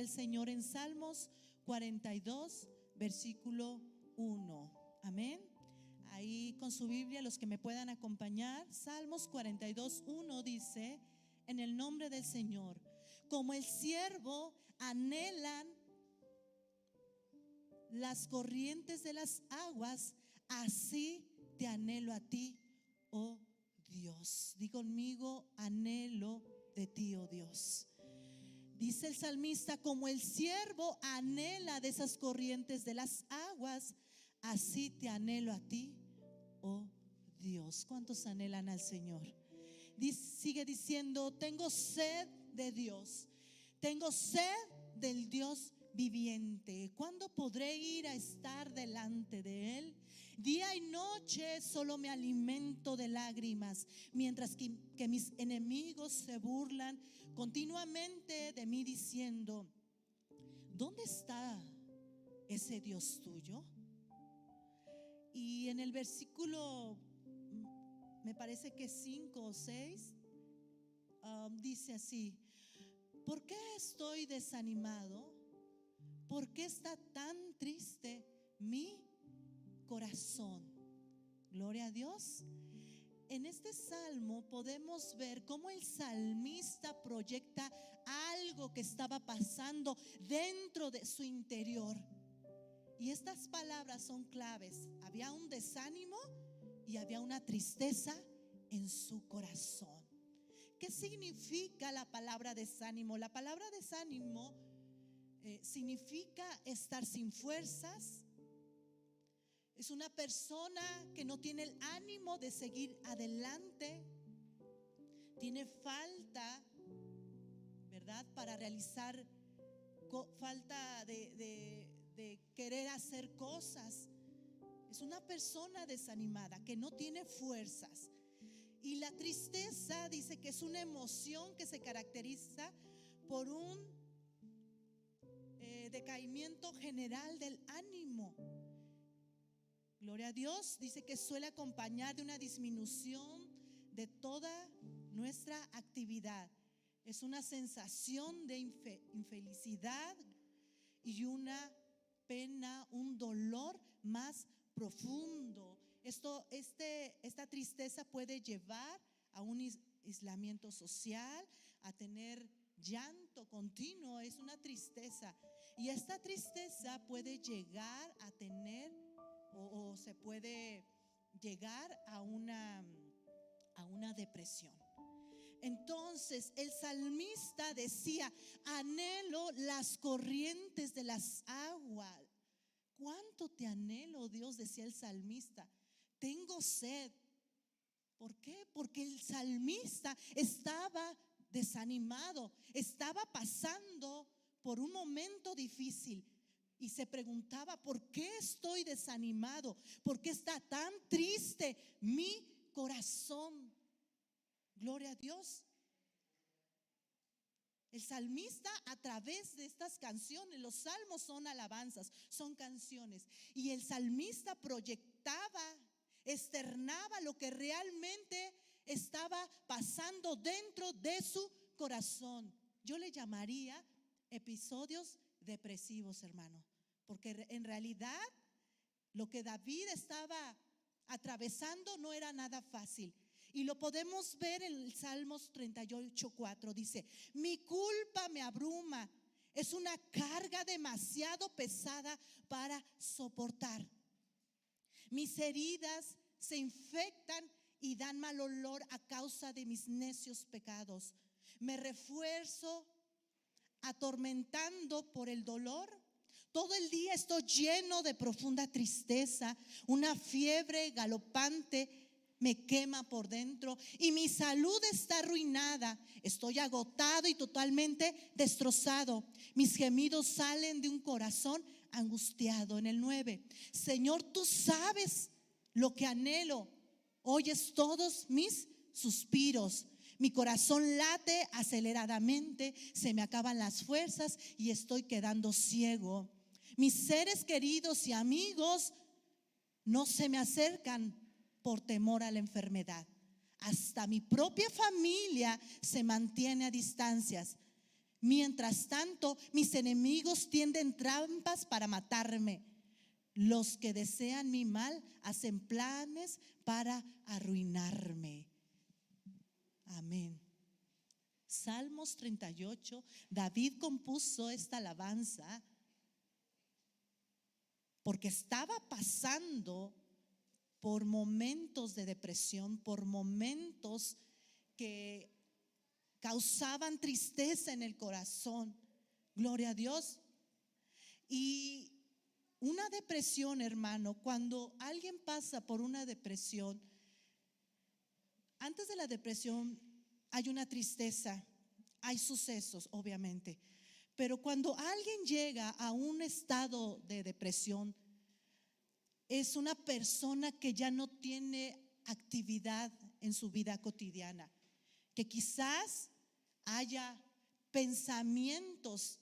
del Señor en Salmos 42, versículo 1. Amén. Ahí con su Biblia, los que me puedan acompañar. Salmos 42, 1 dice: en el nombre del Señor, como el siervo anhelan las corrientes de las aguas, así te anhelo a ti, oh Dios. Di conmigo: anhelo de ti, oh Dios. Dice el salmista: como el siervo anhela de esas corrientes de las aguas, así te anhelo a ti, oh Dios. ¿Cuántos anhelan al Señor? Sigue diciendo: tengo sed de Dios, tengo sed del Dios viviente. ¿Cuándo podré ir a estar delante de Él? Día y noche solo me alimento de lágrimas, mientras que mis enemigos se burlan continuamente de mí, diciendo: ¿dónde está ese Dios tuyo? Y en el versículo, me parece que 5 o 6, dice así: ¿por qué estoy desanimado? ¿Por qué está tan triste mi corazón? Gloria a Dios. En este salmo podemos ver cómo el salmista proyecta algo que estaba pasando dentro de su interior. Y estas palabras son claves. Había un desánimo y había una tristeza en su corazón. ¿Qué significa la palabra desánimo? La palabra desánimo significa estar sin fuerzas. Es una persona que no tiene el ánimo de seguir adelante. Tiene falta, ¿verdad?, para realizar, falta de querer hacer cosas. Es una persona desanimada que no tiene fuerzas. Y la tristeza, dice que es una emoción que se caracteriza por un decaimiento general del ánimo. Gloria a Dios. Dice que suele acompañar de una disminución de toda nuestra actividad. Es una sensación de infelicidad y una pena, un dolor más profundo. Esta tristeza puede llevar a un aislamiento social, a tener llanto continuo. Es una tristeza, y esta tristeza puede llegar a tener o se puede llegar a una depresión. Entonces el salmista decía: anhelo las corrientes de las aguas. ¿Cuánto te anhelo, Dios?, decía el salmista. Tengo sed. ¿Por qué? Porque el salmista estaba desanimado, estaba pasando por un momento difícil y se preguntaba: ¿por qué estoy desanimado? ¿Por qué está tan triste mi corazón? Gloria a Dios. El salmista, a través de estas canciones, los salmos son alabanzas, son canciones, y el salmista proyectaba, externaba lo que realmente estaba pasando dentro de su corazón. Yo le llamaría episodios depresivos, hermano, porque en realidad lo que David estaba atravesando no era nada fácil. Y lo podemos ver en el Salmos 38:4. Dice: mi culpa me abruma, es una carga demasiado pesada para soportar. Mis heridas se infectan y dan mal olor a causa de mis necios pecados. Me refuerzo atormentando por el dolor. Todo el día estoy lleno de profunda tristeza. Una fiebre galopante me quema por dentro y mi salud está arruinada. Estoy agotado y totalmente destrozado. Mis gemidos salen de un corazón angustiado. En el 9: Señor, tú sabes lo que anhelo. Oyes todos mis suspiros. Mi corazón late aceleradamente. Se me acaban las fuerzas y estoy quedando ciego. Mis seres queridos y amigos no se me acercan por temor a la enfermedad. Hasta mi propia familia se mantiene a distancias. Mientras tanto, mis enemigos tienden trampas para matarme. Los que desean mi mal hacen planes para arruinarme. Amén. Salmos 38. David compuso esta alabanza porque estaba pasando por momentos de depresión, por momentos que causaban tristeza en el corazón. Gloria a Dios. Y una depresión, hermano, cuando alguien pasa por una depresión, antes de la depresión hay una tristeza, hay sucesos, obviamente. Pero cuando alguien llega a un estado de depresión, es una persona que ya no tiene actividad en su vida cotidiana, que quizás haya pensamientos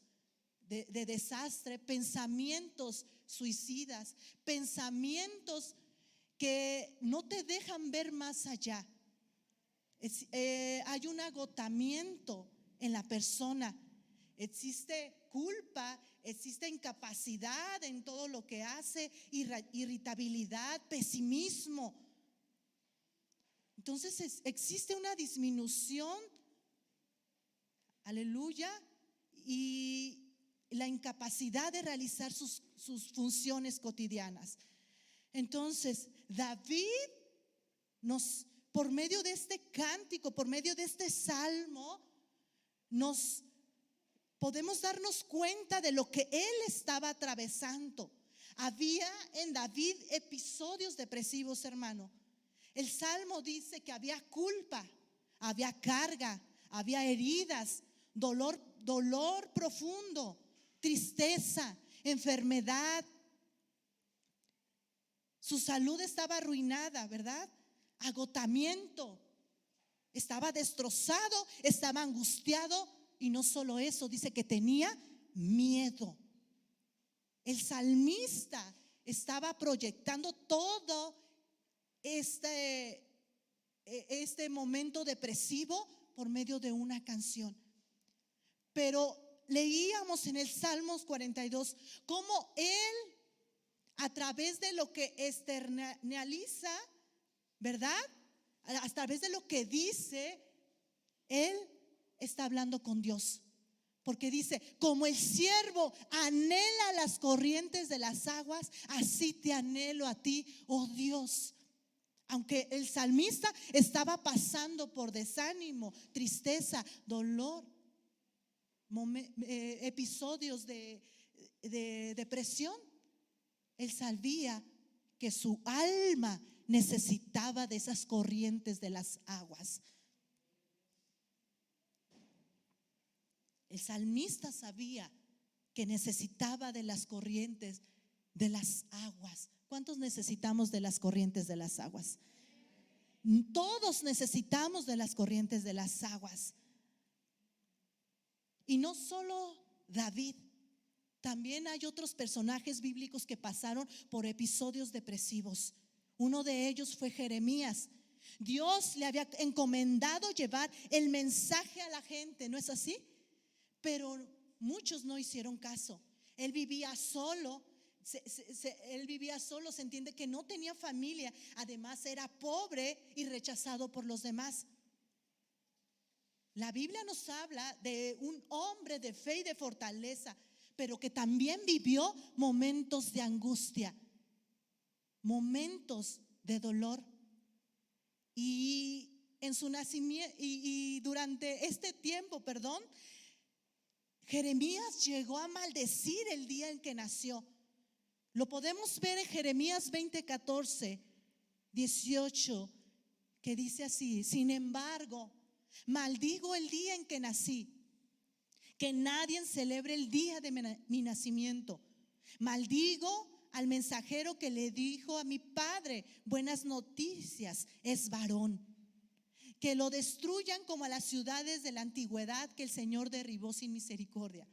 de desastre, pensamientos suicidas, pensamientos que no te dejan ver más allá. Hay un agotamiento en la persona, existe culpa, existe incapacidad en todo lo que hace, irritabilidad, pesimismo. Entonces existe una disminución, aleluya, y la incapacidad de realizar sus funciones cotidianas. Entonces David por medio de este cántico, por medio de este salmo, nos podemos darnos cuenta de lo que él estaba atravesando. Había en David episodios depresivos, hermano. El salmo dice que había culpa, había carga, había heridas, dolor profundo, tristeza, enfermedad. Su salud estaba arruinada, ¿verdad? Agotamiento, estaba destrozado, estaba angustiado, y no solo eso, dice que tenía miedo. El salmista estaba proyectando todo este momento depresivo por medio de una canción. Pero leíamos en el Salmos 42 cómo él, a través de lo que externaliza, ¿verdad? A través de lo que dice, él está hablando con Dios. Porque dice, como el siervo anhela las corrientes de las aguas, así te anhelo a ti, oh Dios. Aunque el salmista estaba pasando por desánimo, tristeza, dolor, episodios de depresión, él sabía que su alma necesitaba de esas corrientes de las aguas. El salmista sabía que necesitaba de las corrientes de las aguas. ¿Cuántos necesitamos de las corrientes de las aguas? Todos necesitamos de las corrientes de las aguas. Y no solo David, también hay otros personajes bíblicos que pasaron por episodios depresivos. Uno de ellos fue Jeremías. Dios le había encomendado llevar el mensaje a la gente, ¿no es así? Pero muchos no hicieron caso. Él vivía solo. Se entiende que no tenía familia. Además era pobre y rechazado por los demás. La Biblia nos habla de un hombre de fe y de fortaleza, pero que también vivió momentos de angustia, momentos de dolor. Y en su nacimiento y durante este tiempo, Jeremías llegó a maldecir el día en que nació. Lo podemos ver en Jeremías 20:14, 18, que dice así: sin embargo, maldigo el día en que nací, que nadie celebre el día de mi nacimiento. Maldigo al mensajero que le dijo a mi padre buenas noticias, es varón. Que lo destruyan como a las ciudades de la antigüedad que el Señor derribó sin misericordia.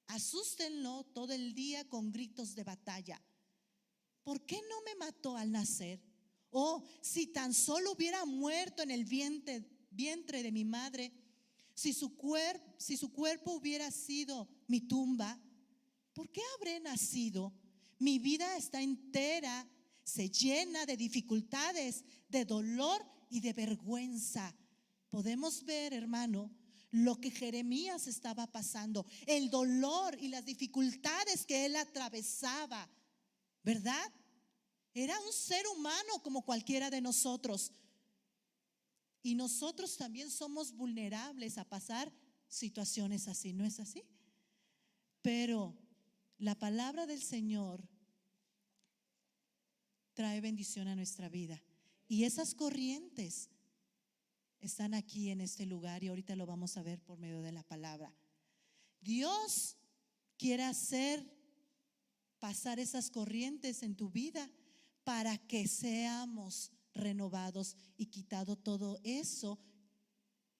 Asústenlo todo el día con gritos de batalla. ¿Por qué no me mató al nacer? Oh, si tan solo hubiera muerto en el vientre de mi madre. Si su cuerpo hubiera sido mi tumba, ¿por qué habré nacido? Mi vida está entera, se llena de dificultades, de dolor y de vergüenza. Podemos ver, hermano, lo que Jeremías estaba pasando, el dolor y las dificultades que él atravesaba, ¿verdad? Era un ser humano como cualquiera de nosotros. Y nosotros también somos vulnerables a pasar situaciones así, ¿no es así? Pero la palabra del Señor trae bendición a nuestra vida. Y esas corrientes están aquí en este lugar y ahorita lo vamos a ver por medio de la palabra. Dios quiere hacer pasar esas corrientes en tu vida para que seamos renovados y quitado todo eso,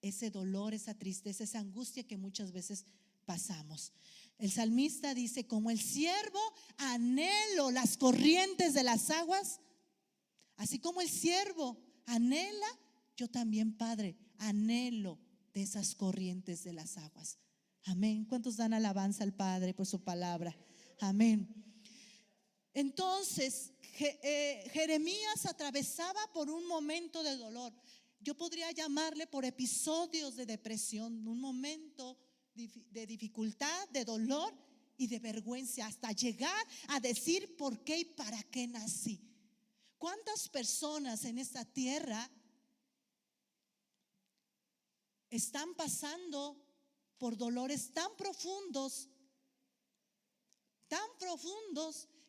ese dolor, esa tristeza, esa angustia que muchas veces pasamos. El salmista dice: como el siervo anhelo las corrientes de las aguas, así como el siervo anhela, yo también, Padre, anhelo de esas corrientes de las aguas. Amén. ¿Cuántos dan alabanza al Padre por su palabra? Amén. Entonces, Jeremías atravesaba por un momento de dolor. Yo podría llamarle por episodios de depresión, un momento de dificultad, de dolor y de vergüenza, hasta llegar a decir por qué y para qué nací. ¿Cuántas personas en esta tierra están pasando por dolores tan profundos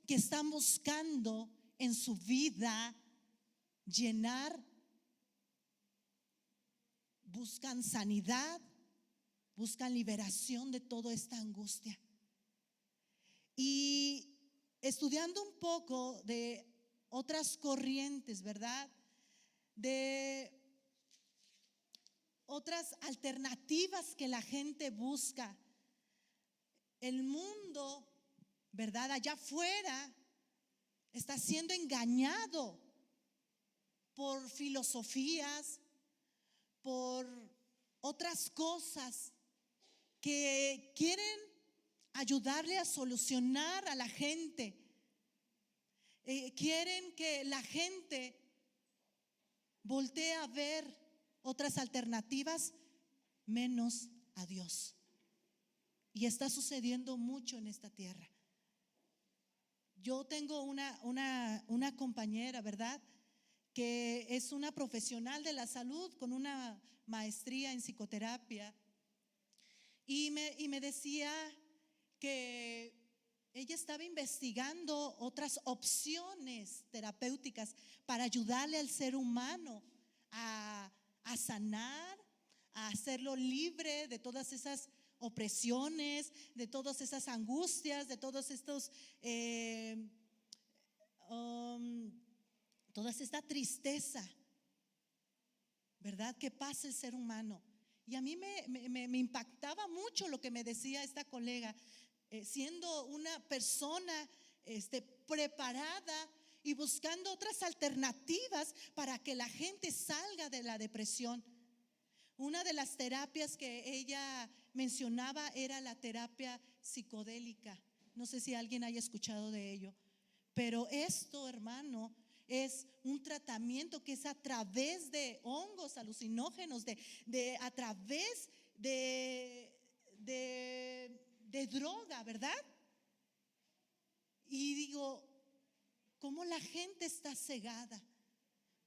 que están buscando en su vida llenar, buscan sanidad, buscan liberación de toda esta angustia? Y estudiando un poco de otras corrientes, ¿verdad? De otras alternativas que la gente busca. El mundo, ¿verdad?, allá afuera está siendo engañado por filosofías, por otras cosas que quieren ayudarle a solucionar a la gente. Quieren que la gente voltee a ver otras alternativas menos a Dios. Y está sucediendo mucho en esta tierra. Yo tengo una compañera, ¿verdad?, que es una profesional de la salud con una maestría en psicoterapia. Y me decía que ella estaba investigando otras opciones terapéuticas para ayudarle al ser humano a sanar, a hacerlo libre de todas esas opresiones, de todas esas angustias, de todos estos toda esta tristeza, ¿verdad?, que pasa el ser humano. Y a mí me impactaba mucho lo que me decía esta colega, siendo una persona preparada y buscando otras alternativas para que la gente salga de la depresión. Una de las terapias que ella mencionaba era la terapia psicodélica. No sé si alguien haya escuchado de ello, pero esto, hermano, es un tratamiento que es a través de hongos alucinógenos, a través de droga, ¿verdad? Y digo, ¿cómo la gente está cegada?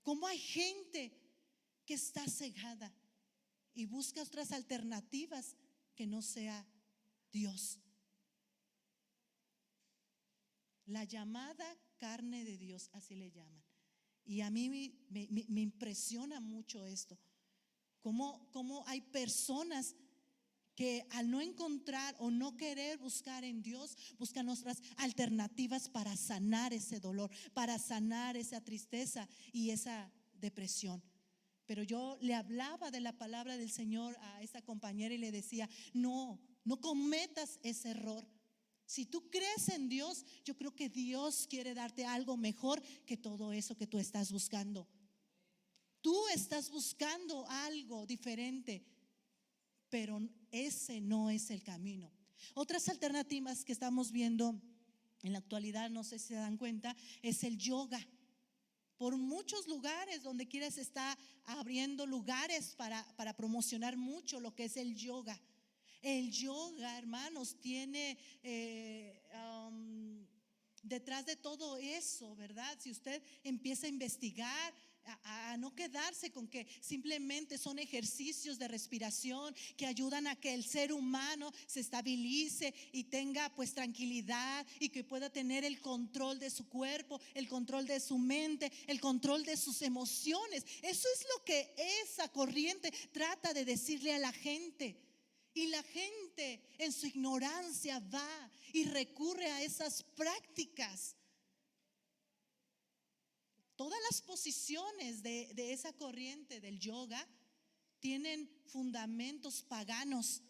¿Cómo hay gente que está cegada y busca otras alternativas que no sea Dios? La llamada carne de Dios, así le llaman. Y a mí me impresiona mucho esto. Cómo hay personas que al no encontrar o no querer buscar en Dios, buscan otras alternativas para sanar ese dolor, para sanar esa tristeza y esa depresión. Pero yo le hablaba de la palabra del Señor a esta compañera y le decía: no cometas ese error. Si tú crees en Dios, yo creo que Dios quiere darte algo mejor que todo eso que tú estás buscando. Tú estás buscando algo diferente, pero ese no es el camino. Otras alternativas que estamos viendo en la actualidad, no sé si se dan cuenta, es el yoga. Por muchos lugares, donde quiera se está abriendo lugares para promocionar mucho lo que es el yoga. El yoga, hermanos, tiene detrás de todo eso, ¿verdad? Si usted empieza a investigar, a no quedarse con que simplemente son ejercicios de respiración que ayudan a que el ser humano se estabilice y tenga pues tranquilidad, y que pueda tener el control de su cuerpo, el control de su mente, el control de sus emociones. Eso es lo que esa corriente trata de decirle a la gente. Y la gente en su ignorancia va y recurre a esas prácticas. Todas las posiciones de esa corriente del yoga tienen fundamentos paganos.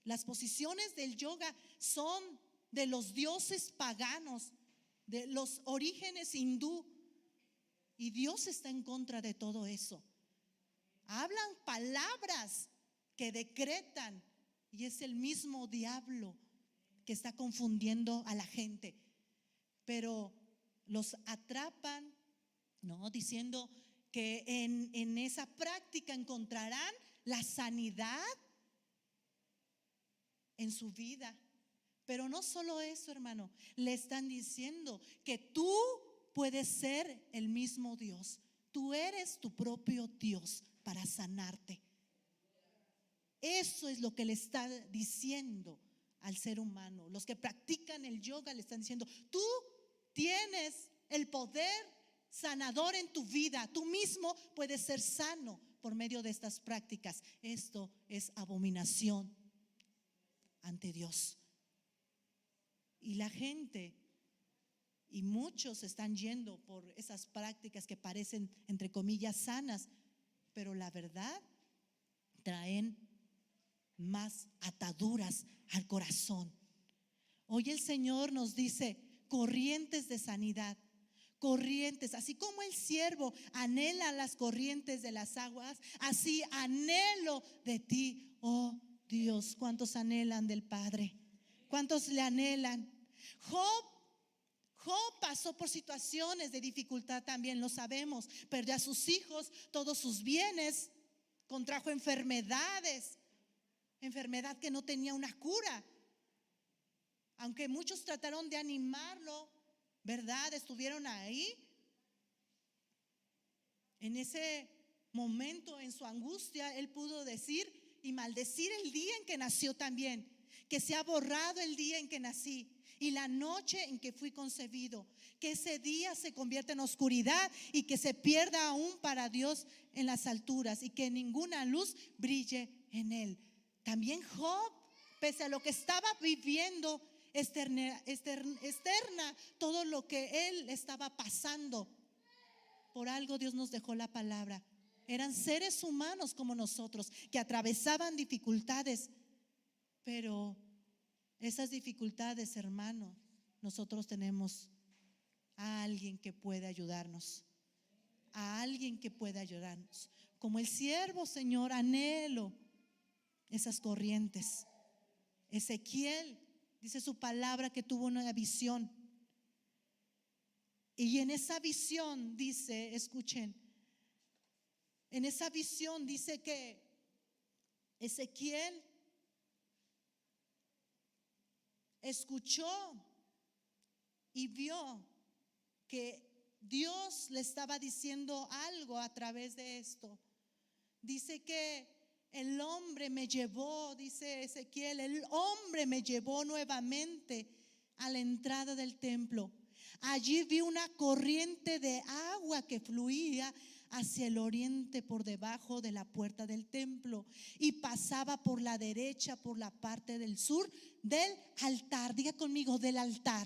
Las posiciones del yoga son de los dioses paganos, de los orígenes hindú. Y Dios está en contra de todo eso. Hablan palabras que decretan, y es el mismo diablo que está confundiendo a la gente. Pero los atrapan, ¿no? Diciendo que en esa práctica encontrarán la sanidad en su vida. Pero no solo eso, hermano, le están diciendo que tú puedes ser el mismo Dios. Tú eres tu propio Dios para sanarte. Eso es lo que le está diciendo al ser humano. Los que practican el yoga le están diciendo: tú tienes el poder sanador en tu vida. Tú mismo puedes ser sano por medio de estas prácticas. Esto es abominación ante Dios. Y la gente, y muchos están yendo por esas prácticas que parecen, entre comillas, sanas, pero la verdad traen más ataduras al corazón. Hoy el Señor nos dice: corrientes de sanidad, corrientes, así como el siervo anhela las corrientes de las aguas, así anhelo de ti, oh Dios. ¿Cuántos anhelan del Padre? ¿Cuántos le anhelan? Job pasó por situaciones de dificultad también, lo sabemos. Perdió a sus hijos, todos sus bienes, contrajo enfermedades, enfermedad que no tenía una cura. Aunque muchos trataron de animarlo, ¿verdad? Estuvieron ahí. En ese momento, en su angustia, él pudo decir y maldecir el día en que nació también: que se ha borrado el día en que nací y la noche en que fui concebido, que ese día se convierta en oscuridad y que se pierda aún para Dios en las alturas, y que ninguna luz brille en él. También Job, pese a lo que estaba viviendo, externa todo lo que él estaba pasando, por algo Dios nos dejó la palabra. Eran seres humanos como nosotros, que atravesaban dificultades. Pero esas dificultades, hermano, nosotros tenemos a alguien que puede ayudarnos. A alguien que puede ayudarnos. Como el siervo, Señor, anhelo esas corrientes. Ezequiel dice su palabra que tuvo una visión. Y en esa visión dice, escuchen, en esa visión dice que Ezequiel escuchó y vio que Dios le estaba diciendo algo a través de esto. Dice que el hombre me llevó, dice Ezequiel, el hombre me llevó nuevamente a la entrada del templo. Allí vi una corriente de agua que fluía hacia el oriente por debajo de la puerta del templo y pasaba por la derecha, por la parte del sur del altar. Diga conmigo, del altar.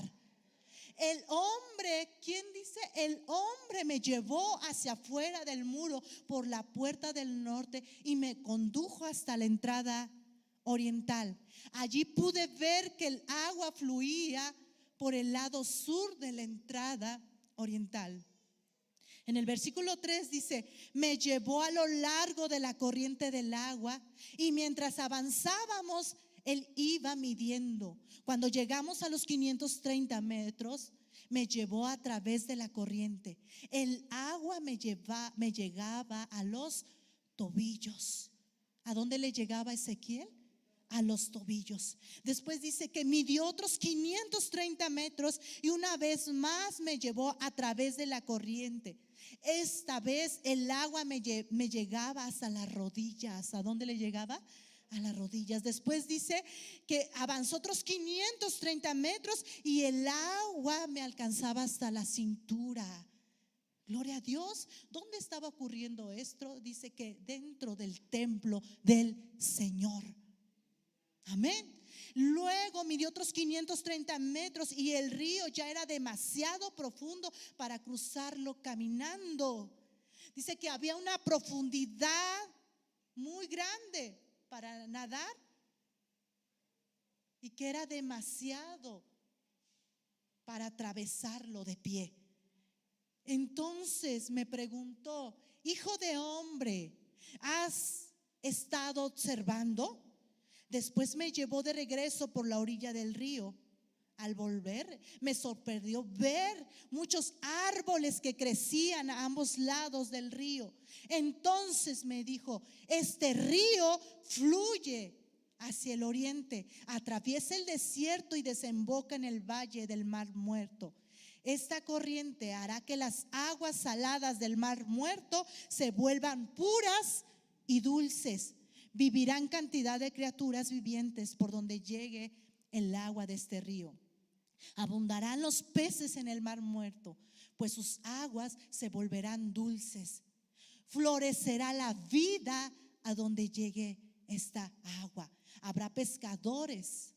El hombre, ¿quién dice? El hombre me llevó hacia afuera del muro por la puerta del norte y me condujo hasta la entrada oriental. Allí pude ver que el agua fluía por el lado sur de la entrada oriental. En el versículo 3 dice: me llevó a lo largo de la corriente del agua, y mientras avanzábamos, Él iba midiendo. Cuando llegamos a los 530 metros, me llevó a través de la corriente. El agua me llegaba a los tobillos. ¿A dónde le llegaba Ezequiel? A los tobillos. Después dice que midió otros 530 metros y una vez más me llevó a través de la corriente. Esta vez el agua me llegaba hasta las rodillas. ¿A dónde le llegaba? A las rodillas. Después dice que avanzó otros 530 metros y el agua me alcanzaba hasta la cintura. Gloria a Dios. ¿Dónde estaba ocurriendo esto? Dice que dentro del templo del Señor. Amén. Luego midió otros 530 metros y el río ya era demasiado profundo para cruzarlo caminando. Dice que había una profundidad muy grande para nadar y que era demasiado para atravesarlo de pie. Entonces me preguntó: hijo de hombre, ¿has estado observando? Después me llevó de regreso por la orilla del río. Al volver, me sorprendió ver muchos árboles que crecían a ambos lados del río. Entonces me dijo: este río fluye hacia el oriente, atraviesa el desierto y desemboca en el valle del Mar Muerto. Esta corriente hará que las aguas saladas del Mar Muerto se vuelvan puras y dulces. Vivirán cantidad de criaturas vivientes por donde llegue el agua de este río. Abundarán los peces en el Mar Muerto, pues sus aguas se volverán dulces. Florecerá la vida a donde llegue esta agua. Habrá pescadores.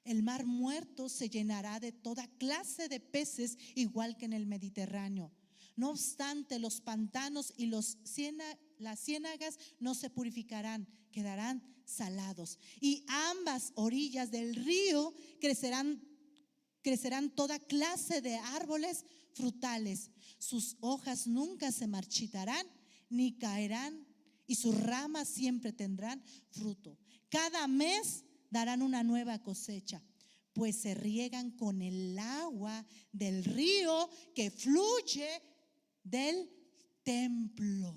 El Mar Muerto se llenará de toda clase de peces, igual que en el Mediterráneo. No obstante, los pantanos y las ciénagas no se purificarán, quedarán salados. Y ambas orillas del río crecerán toda clase de árboles frutales. Sus hojas nunca se marchitarán ni caerán, y sus ramas siempre tendrán fruto. Cada mes darán una nueva cosecha, pues se riegan con el agua del río que fluye del templo.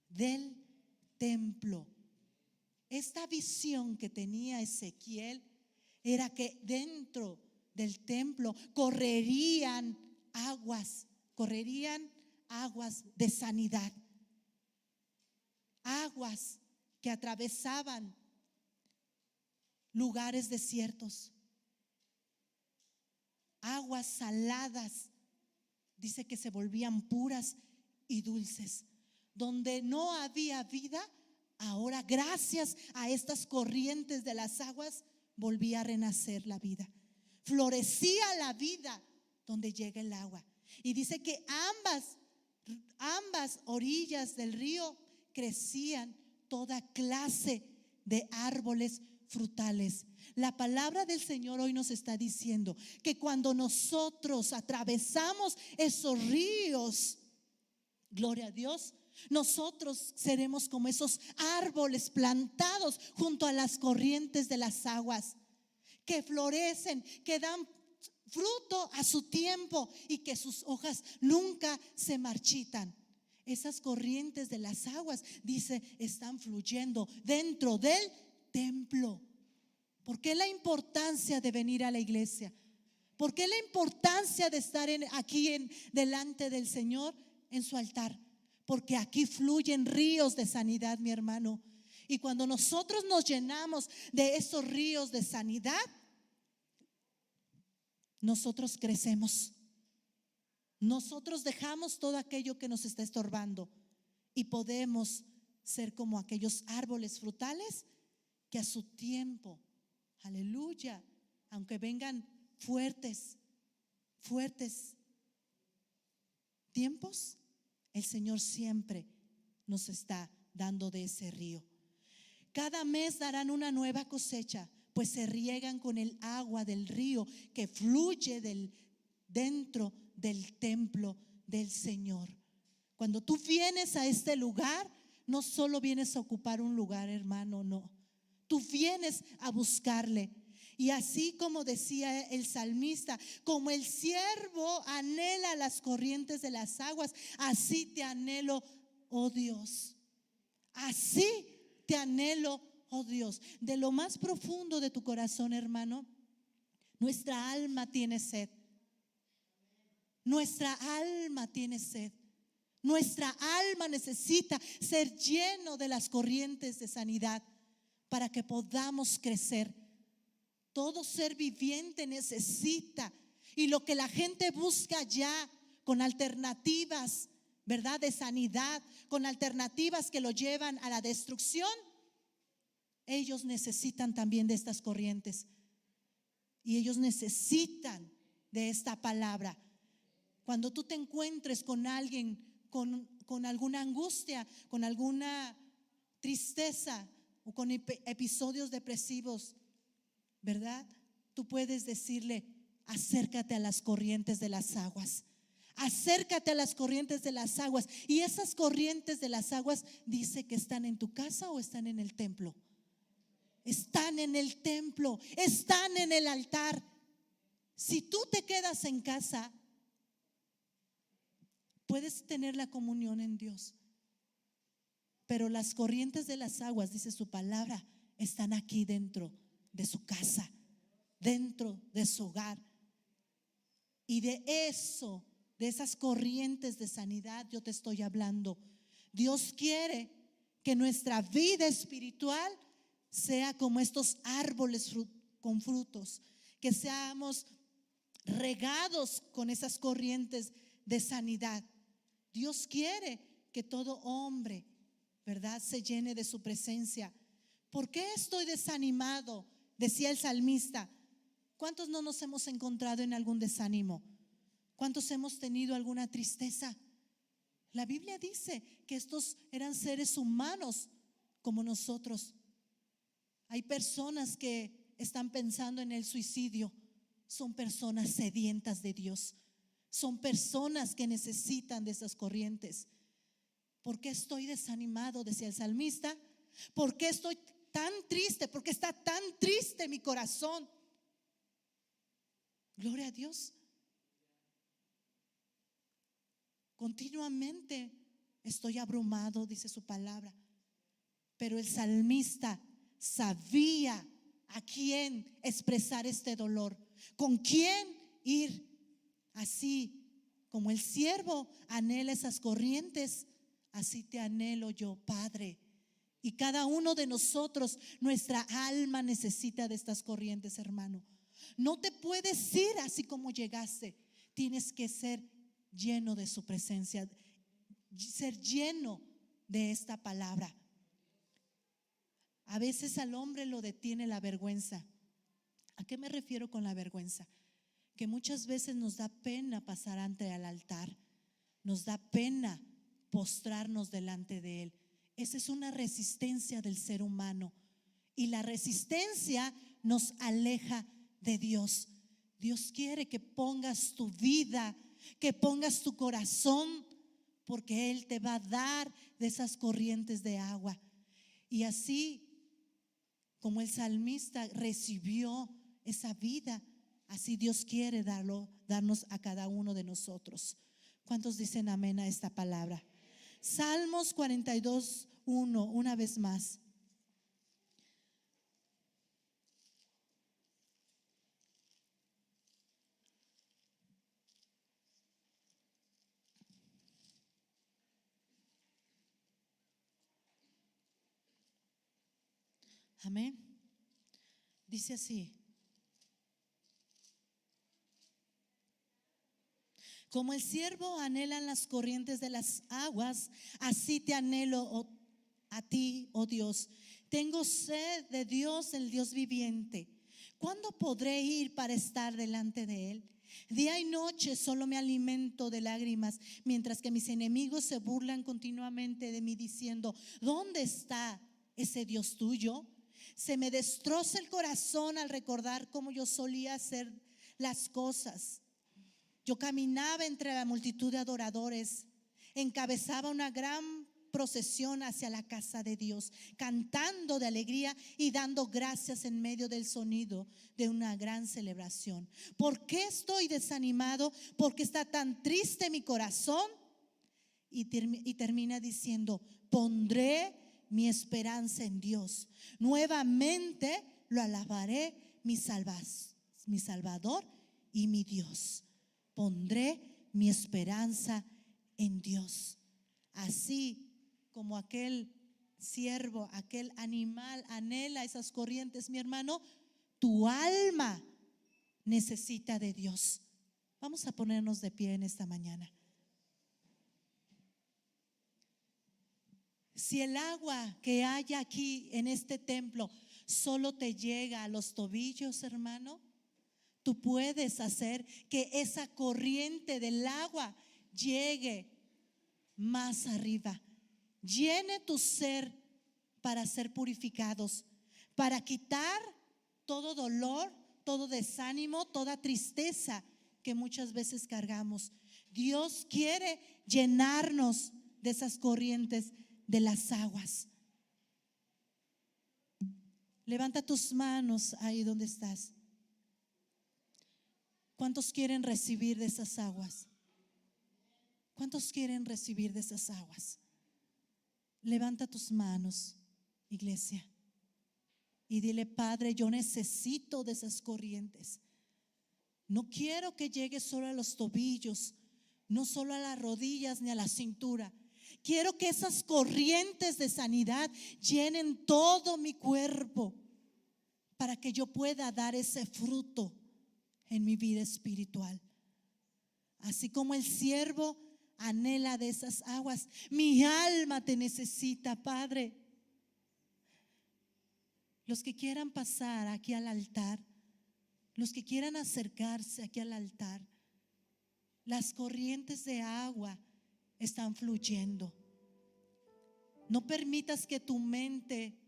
Del templo. Esta visión que tenía Ezequiel era que dentro del templo correrían aguas de sanidad, aguas que atravesaban lugares desiertos, aguas saladas, dice que se volvían puras y dulces. Donde no había vida, ahora gracias a estas corrientes de las aguas volvía a renacer la vida. Florecía la vida donde llega el agua. Y dice que ambas orillas del río crecían toda clase de árboles frutales. La palabra del Señor hoy nos está diciendo que cuando nosotros atravesamos esos ríos, gloria a Dios, nosotros seremos como esos árboles plantados junto a las corrientes de las aguas, que florecen, que dan fruto a su tiempo y que sus hojas nunca se marchitan. Esas corrientes de las aguas, dice, están fluyendo dentro del templo. ¿Por qué la importancia de venir a la iglesia? ¿Por qué la importancia de estar aquí delante del Señor en su altar? Porque aquí fluyen ríos de sanidad, mi hermano. Y cuando nosotros nos llenamos de esos ríos de sanidad, nosotros crecemos. Nosotros dejamos todo aquello que nos está estorbando y podemos ser como aquellos árboles frutales que a su tiempo, aleluya, aunque vengan fuertes tiempos, el Señor siempre nos está dando de ese río. Cada mes darán una nueva cosecha, pues se riegan con el agua del río que fluye dentro del templo del Señor. Cuando tú vienes a este lugar, no solo vienes a ocupar un lugar, hermano, no. Tú vienes a buscarle. Y así como decía el salmista, como el siervo anhela las corrientes de las aguas, así te anhelo, oh Dios. Así te anhelo, oh Dios. De lo más profundo de tu corazón, hermano, nuestra alma tiene sed. Nuestra alma tiene sed. Nuestra alma necesita ser lleno de las corrientes de sanidad para que podamos crecer. Todo ser viviente necesita, y lo que la gente busca ya con alternativas, ¿verdad?, de sanidad, con alternativas que lo llevan a la destrucción, ellos necesitan también de estas corrientes. Y ellos necesitan de esta palabra. Cuando tú te encuentres con alguien con alguna angustia, con alguna tristeza o con episodios depresivos, ¿verdad? Tú puedes decirle: acércate a las corrientes de las aguas. Acércate a las corrientes de las aguas. Y esas corrientes de las aguas, dice que están en tu casa o están en el templo. Están en el templo, están en el altar. Si tú te quedas en casa, puedes tener la comunión en Dios, pero las corrientes de las aguas, dice su palabra, están aquí dentro de su casa, dentro de su hogar. Y de eso, de esas corrientes de sanidad, yo te estoy hablando. Dios quiere que nuestra vida espiritual sea como estos árboles con frutos, que seamos regados con esas corrientes de sanidad. Dios quiere que todo hombre, ¿verdad?, se llene de su presencia. ¿Por qué estoy desanimado?, decía el salmista. ¿Cuántos no nos hemos encontrado en algún desánimo? ¿Cuántos hemos tenido alguna tristeza? La Biblia dice que estos eran seres humanos como nosotros. Hay personas que están pensando en el suicidio. Son personas sedientas de Dios. Son personas que necesitan de esas corrientes. ¿Por qué estoy desanimado?, decía el salmista. ¿Por qué estoy tan triste? ¿Por qué está tan triste mi corazón? Gloria a Dios. Continuamente estoy abrumado, dice su palabra. Pero el salmista sabía a quién expresar este dolor, con quién ir. Así como el siervo anhela esas corrientes, así te anhelo yo, Padre. Y cada uno de nosotros, nuestra alma necesita de estas corrientes, hermano. No te puedes ir así como llegaste. Tienes que ser lleno de su presencia, ser lleno de esta palabra. A veces al hombre lo detiene la vergüenza. ¿A qué me refiero con la vergüenza? Que muchas veces nos da pena pasar ante el altar, nos da pena postrarnos delante de Él. Esa es una resistencia del ser humano, y la resistencia nos aleja de Dios. Dios quiere que pongas tu vida, que pongas tu corazón, porque Él te va a dar de esas corrientes de agua. Y así como el salmista recibió esa vida, así Dios quiere darnos a cada uno de nosotros. ¿Cuántos dicen amén a esta palabra? Salmos 42:1, una vez más. Amén. Dice así: como el siervo anhela las corrientes de las aguas, así te anhelo a ti, oh Dios. Tengo sed de Dios, el Dios viviente. ¿Cuándo podré ir para estar delante de Él? Día y noche solo me alimento de lágrimas, mientras que mis enemigos se burlan continuamente de mí, diciendo: ¿dónde está ese Dios tuyo? Se me destroza el corazón al recordar cómo yo solía hacer las cosas. Yo caminaba entre la multitud de adoradores, encabezaba una gran procesión hacia la casa de Dios, cantando de alegría y dando gracias en medio del sonido de una gran celebración. ¿Por qué estoy desanimado? ¿Por qué está tan triste mi corazón? Y termina diciendo: pondré mi esperanza en Dios. Nuevamente lo alabaré, mi Salvador y mi Dios. Pondré mi esperanza en Dios. Así como aquel siervo, aquel animal anhela esas corrientes, mi hermano, tu alma necesita de Dios. Vamos a ponernos de pie en esta mañana. Si el agua que hay aquí en este templo solo te llega a los tobillos, hermano, tú puedes hacer que esa corriente del agua llegue más arriba, llene tu ser para ser purificados, para quitar todo dolor, todo desánimo, toda tristeza que muchas veces cargamos. Dios quiere llenarnos de esas corrientes de las aguas. Levanta tus manos ahí donde estás. ¿Cuántos quieren recibir de esas aguas? ¿Cuántos quieren recibir de esas aguas? Levanta tus manos, iglesia, y dile: Padre, yo necesito de esas corrientes. No quiero que llegue solo a los tobillos, no solo a las rodillas ni a la cintura. Quiero que esas corrientes de sanidad llenen todo mi cuerpo para que yo pueda dar ese fruto en mi vida espiritual. Así como el siervo anhela de esas aguas, mi alma te necesita, Padre. Los que quieran pasar aquí al altar, los que quieran acercarse aquí al altar, las corrientes de agua están fluyendo. No permitas que tu mente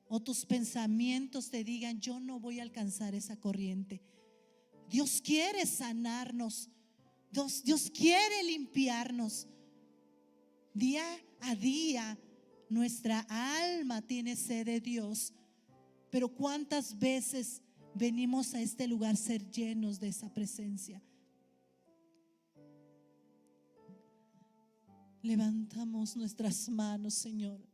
o tus pensamientos te digan: yo no voy a alcanzar esa corriente. Dios quiere sanarnos. Dios quiere limpiarnos. Día a día nuestra alma tiene sed de Dios. Pero ¿cuántas veces venimos a este lugar ser llenos de esa presencia? Levantamos nuestras manos, Señor.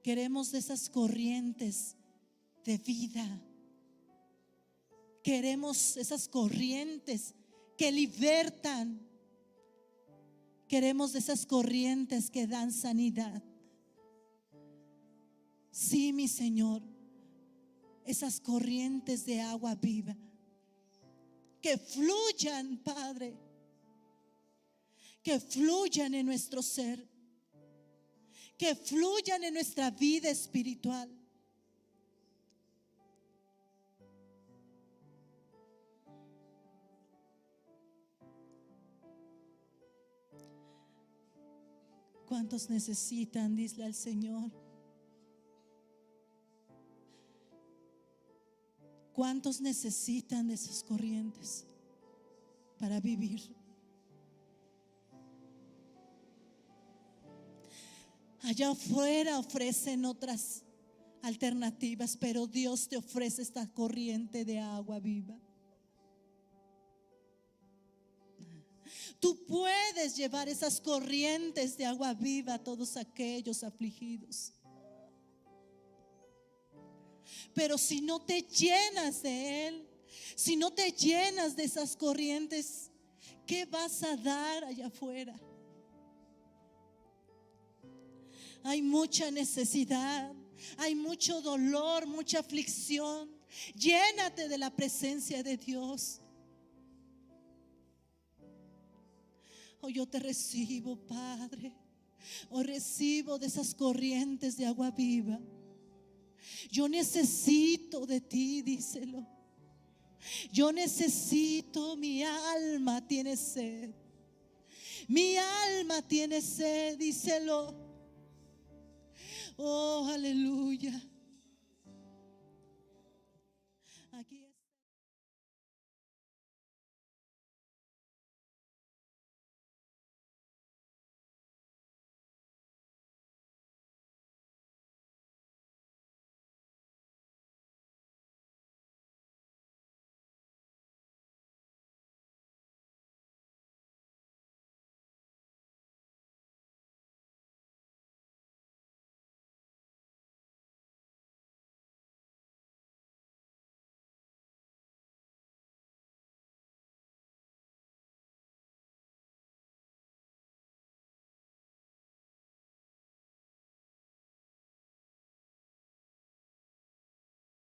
Queremos de esas corrientes de vida. Queremos esas corrientes que libertan. Queremos de esas corrientes que dan sanidad. Sí, mi Señor, esas corrientes de agua viva que fluyan, Padre, que fluyan en nuestro ser, que fluyan en nuestra vida espiritual. ¿Cuántos necesitan? Dile al Señor. ¿Cuántos necesitan de esas corrientes para vivir? Allá afuera ofrecen otras alternativas, pero Dios te ofrece esta corriente de agua viva. Tú puedes llevar esas corrientes de agua viva a todos aquellos afligidos. Pero si no te llenas de Él, si no te llenas de esas corrientes, ¿qué vas a dar allá afuera? Hay mucha necesidad, hay mucho dolor, mucha aflicción. Llénate de la presencia de Dios. Oh, yo te recibo, Padre. Oh, recibo de esas corrientes de agua viva. Yo necesito de ti, díselo. Yo necesito, mi alma tiene sed. Mi alma tiene sed, díselo. Oh, aleluya. Aquí